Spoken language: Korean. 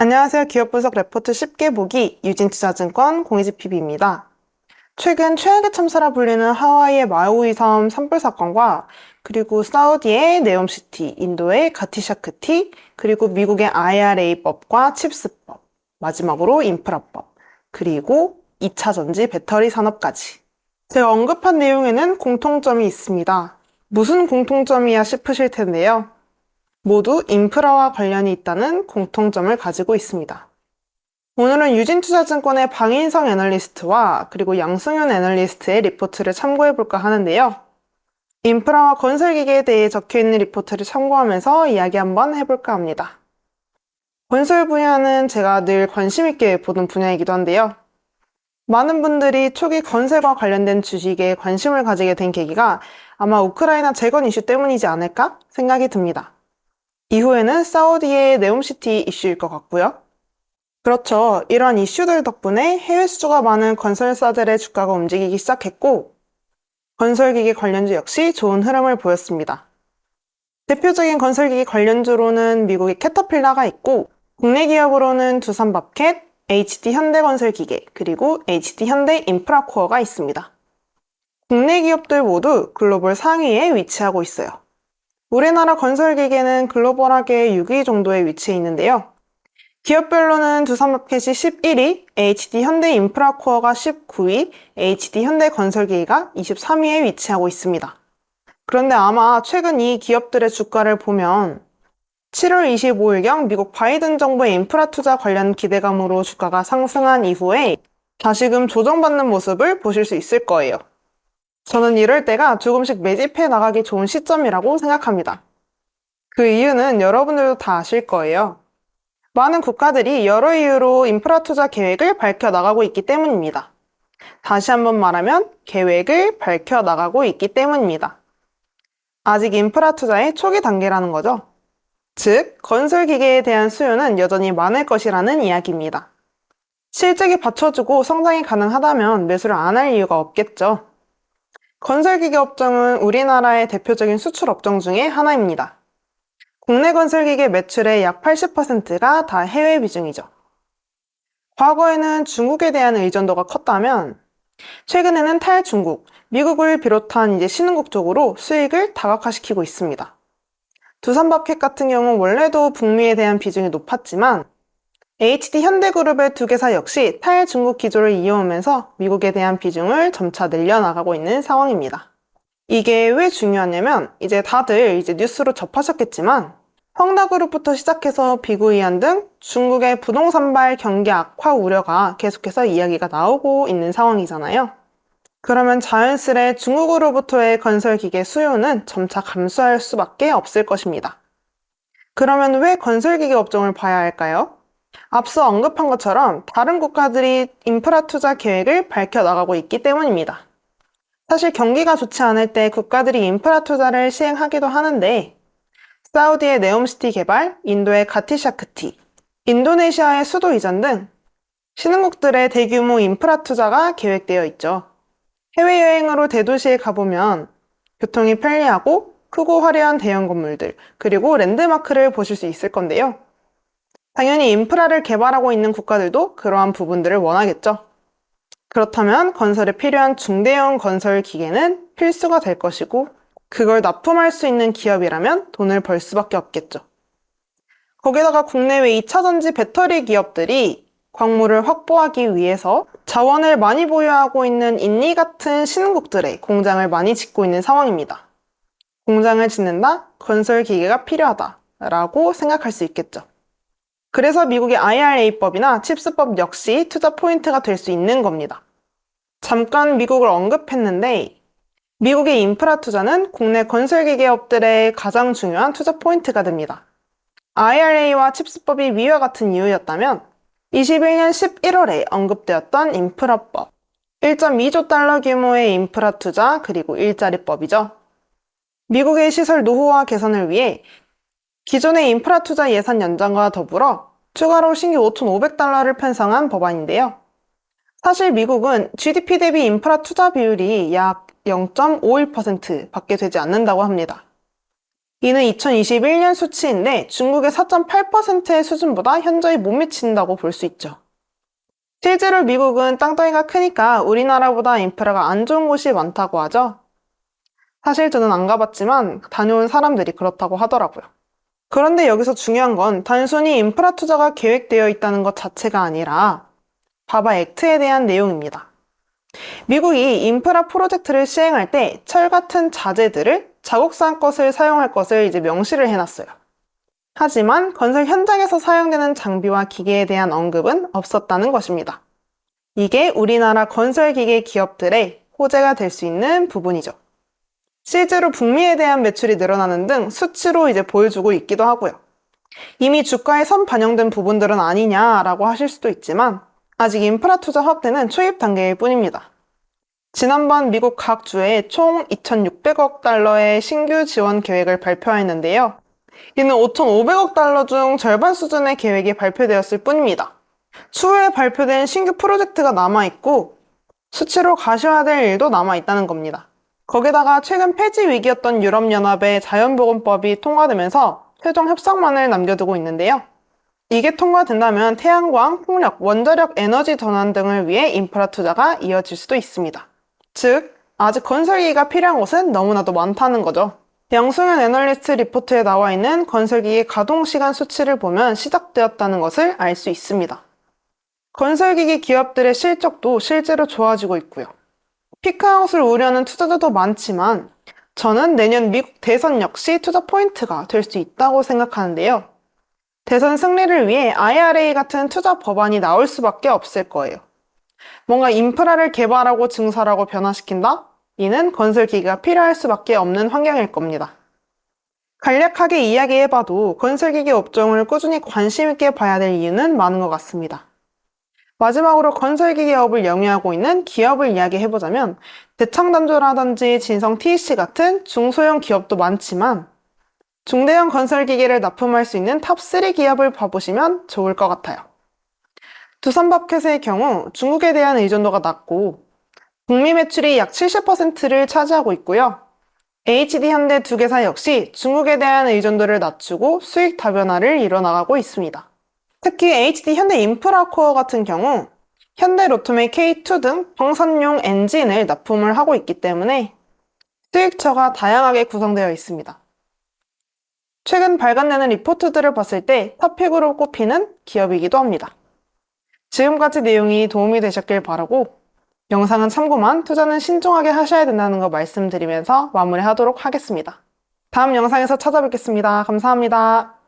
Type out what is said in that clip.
안녕하세요. 기업분석 레포트 쉽게 보기 유진투자증권 공희지 PB입니다. 최근 최악의 참사라 불리는 하와이의 마우이 섬 산불 사건과 그리고 사우디의 네옴시티, 인도의 가티샤크티, 그리고 미국의 IRA법과 칩스법, 마지막으로 인프라법, 그리고 2차 전지 배터리 산업까지. 제가 언급한 내용에는 공통점이 있습니다. 무슨 공통점이야 싶으실 텐데요. 모두 인프라와 관련이 있다는 공통점을 가지고 있습니다. 오늘은 유진투자증권의 방인성 애널리스트와 그리고 양승윤 애널리스트의 리포트를 참고해볼까 하는데요. 인프라와 건설기계에 대해 적혀있는 리포트를 참고하면서 이야기 한번 해볼까 합니다. 건설 분야는 제가 늘 관심있게 보던 분야이기도 한데요. 많은 분들이 초기 건설과 관련된 주식에 관심을 가지게 된 계기가 아마 우크라이나 재건 이슈 때문이지 않을까 생각이 듭니다. 이후에는 사우디의 네옴시티 이슈일 것 같고요. 그렇죠. 이러한 이슈들 덕분에 해외 수주가 많은 건설사들의 주가가 움직이기 시작했고 건설기기 관련주 역시 좋은 흐름을 보였습니다. 대표적인 건설기기 관련주로는 미국의 캐터필라가 있고 국내 기업으로는 두산밥켓, HD현대건설기계, 그리고 HD현대인프라코어가 있습니다. 국내 기업들 모두 글로벌 상위에 위치하고 있어요. 우리나라 건설기계는 글로벌하게 6위 정도에 위치해 있는데요. 기업별로는 두산마켓이 11위, HD현대인프라코어가 19위, HD현대건설기계가 23위에 위치하고 있습니다. 그런데 아마 최근 이 기업들의 주가를 보면 7월 25일경 미국 바이든 정부의 인프라 투자 관련 기대감으로 주가가 상승한 이후에 다시금 조정받는 모습을 보실 수 있을 거예요. 저는 이럴 때가 조금씩 매집해 나가기 좋은 시점이라고 생각합니다. 그 이유는 여러분들도 다 아실 거예요. 많은 국가들이 여러 이유로 인프라 투자 계획을 밝혀 나가고 있기 때문입니다. 다시 한번 말하면 계획을 밝혀 나가고 있기 때문입니다. 아직 인프라 투자의 초기 단계라는 거죠. 즉, 건설 기계에 대한 수요는 여전히 많을 것이라는 이야기입니다. 실적이 받쳐주고 성장이 가능하다면 매수를 안 할 이유가 없겠죠. 건설기계 업종은 우리나라의 대표적인 수출 업종 중에 하나입니다. 국내 건설기계 매출의 약 80%가 다 해외 비중이죠. 과거에는 중국에 대한 의존도가 컸다면 최근에는 탈중국, 미국을 비롯한 신흥국 쪽으로 수익을 다각화시키고 있습니다. 두산밥켓 같은 경우 원래도 북미에 대한 비중이 높았지만 HD현대그룹의 두 개사 역시 탈중국 기조를 이어오면서 미국에 대한 비중을 점차 늘려나가고 있는 상황입니다. 이게 왜 중요하냐면 이제 다들 뉴스로 접하셨겠지만 헝다그룹부터 시작해서 비구이안 등 중국의 부동산발 경기 악화 우려가 계속해서 이야기가 나오고 있는 상황이잖아요. 그러면 자연스레 중국으로부터의 건설기계 수요는 점차 감소할 수밖에 없을 것입니다. 그러면 왜 건설기계 업종을 봐야 할까요? 앞서 언급한 것처럼 다른 국가들이 인프라 투자 계획을 밝혀 나가고 있기 때문입니다. 사실 경기가 좋지 않을 때 국가들이 인프라 투자를 시행하기도 하는데 사우디의 네옴시티 개발, 인도의 가티샤크티, 인도네시아의 수도 이전 등 신흥국들의 대규모 인프라 투자가 계획되어 있죠. 해외여행으로 대도시에 가보면 교통이 편리하고 크고 화려한 대형 건물들, 그리고 랜드마크를 보실 수 있을 건데요. 당연히 인프라를 개발하고 있는 국가들도 그러한 부분들을 원하겠죠. 그렇다면 건설에 필요한 중대형 건설 기계는 필수가 될 것이고 그걸 납품할 수 있는 기업이라면 돈을 벌 수밖에 없겠죠. 거기다가 국내외 2차 전지 배터리 기업들이 광물을 확보하기 위해서 자원을 많이 보유하고 있는 인리 같은 신흥국들의 공장을 많이 짓고 있는 상황입니다. 공장을 짓는다? 건설 기계가 필요하다라고 생각할 수 있겠죠. 그래서 미국의 IRA법이나 칩스법 역시 투자 포인트가 될 수 있는 겁니다. 잠깐 미국을 언급했는데 미국의 인프라 투자는 국내 건설기계업들의 가장 중요한 투자 포인트가 됩니다. IRA와 칩스법이 위와 같은 이유였다면 21년 11월에 언급되었던 인프라법, 1.2조 달러 규모의 인프라 투자 그리고 일자리법이죠. 미국의 시설 노후화 개선을 위해 기존의 인프라 투자 예산 연장과 더불어 추가로 신규 5,500달러를 편성한 법안인데요. 사실 미국은 GDP 대비 인프라 투자 비율이 약 0.51% 밖에 되지 않는다고 합니다. 이는 2021년 수치인데 중국의 4.8%의 수준보다 현저히 못 미친다고 볼 수 있죠. 실제로 미국은 땅덩이가 크니까 우리나라보다 인프라가 안 좋은 곳이 많다고 하죠. 사실 저는 안 가봤지만 다녀온 사람들이 그렇다고 하더라고요. 그런데 여기서 중요한 건 단순히 인프라 투자가 계획되어 있다는 것 자체가 아니라 바바 액트에 대한 내용입니다. 미국이 인프라 프로젝트를 시행할 때 철 같은 자재들을 자국산 것을 사용할 것을 이제 명시를 해놨어요. 하지만 건설 현장에서 사용되는 장비와 기계에 대한 언급은 없었다는 것입니다. 이게 우리나라 건설기계 기업들의 호재가 될 수 있는 부분이죠. 실제로 북미에 대한 매출이 늘어나는 등 수치로 이제 보여주고 있기도 하고요. 이미 주가에 선 반영된 부분들은 아니냐라고 하실 수도 있지만 아직 인프라 투자 확대는 초입 단계일 뿐입니다. 지난번 미국 각 주에 총 2,600억 달러의 신규 지원 계획을 발표했는데요. 이는 5,500억 달러 중 절반 수준의 계획이 발표되었을 뿐입니다. 추후에 발표된 신규 프로젝트가 남아있고 수치로 가셔야 될 일도 남아있다는 겁니다. 거기다가 최근 폐지 위기였던 유럽연합의 자연보건법이 통과되면서 최종 협상만을 남겨두고 있는데요. 이게 통과된다면 태양광, 풍력, 원자력 에너지 전환 등을 위해 인프라 투자가 이어질 수도 있습니다. 즉, 아직 건설기가 필요한 곳은 너무나도 많다는 거죠. 양승현 애널리스트 리포트에 나와 있는 건설기기 가동시간 수치를 보면 시작되었다는 것을 알 수 있습니다. 건설기기 기업들의 실적도 실제로 좋아지고 있고요. 피크아웃을 우려하는 투자자도 많지만 저는 내년 미국 대선 역시 투자 포인트가 될 수 있다고 생각하는데요. 대선 승리를 위해 IRA 같은 투자 법안이 나올 수밖에 없을 거예요. 뭔가 인프라를 개발하고 증설하고 변화시킨다? 이는 건설기기가 필요할 수밖에 없는 환경일 겁니다. 간략하게 이야기해봐도 건설기기 업종을 꾸준히 관심 있게 봐야 될 이유는 많은 것 같습니다. 마지막으로 건설기기업을 영위하고 있는 기업을 이야기해보자면 대창단조라든지 진성 TEC 같은 중소형 기업도 많지만 중대형 건설기기를 납품할 수 있는 탑3 기업을 봐보시면 좋을 것 같아요. 두산밥켓의 경우 중국에 대한 의존도가 낮고 북미 매출이 약 70%를 차지하고 있고요. HD현대 두 개사 역시 중국에 대한 의존도를 낮추고 수익 다변화를 이뤄나가고 있습니다. 특히 HD현대 인프라코어 같은 경우 현대로토메 K2 등 방산용 엔진을 납품을 하고 있기 때문에 수익처가 다양하게 구성되어 있습니다. 최근 발간되는 리포트들을 봤을 때 탑픽으로 꼽히는 기업이기도 합니다. 지금까지 내용이 도움이 되셨길 바라고 영상은 참고만, 투자는 신중하게 하셔야 된다는 거 말씀드리면서 마무리하도록 하겠습니다. 다음 영상에서 찾아뵙겠습니다. 감사합니다.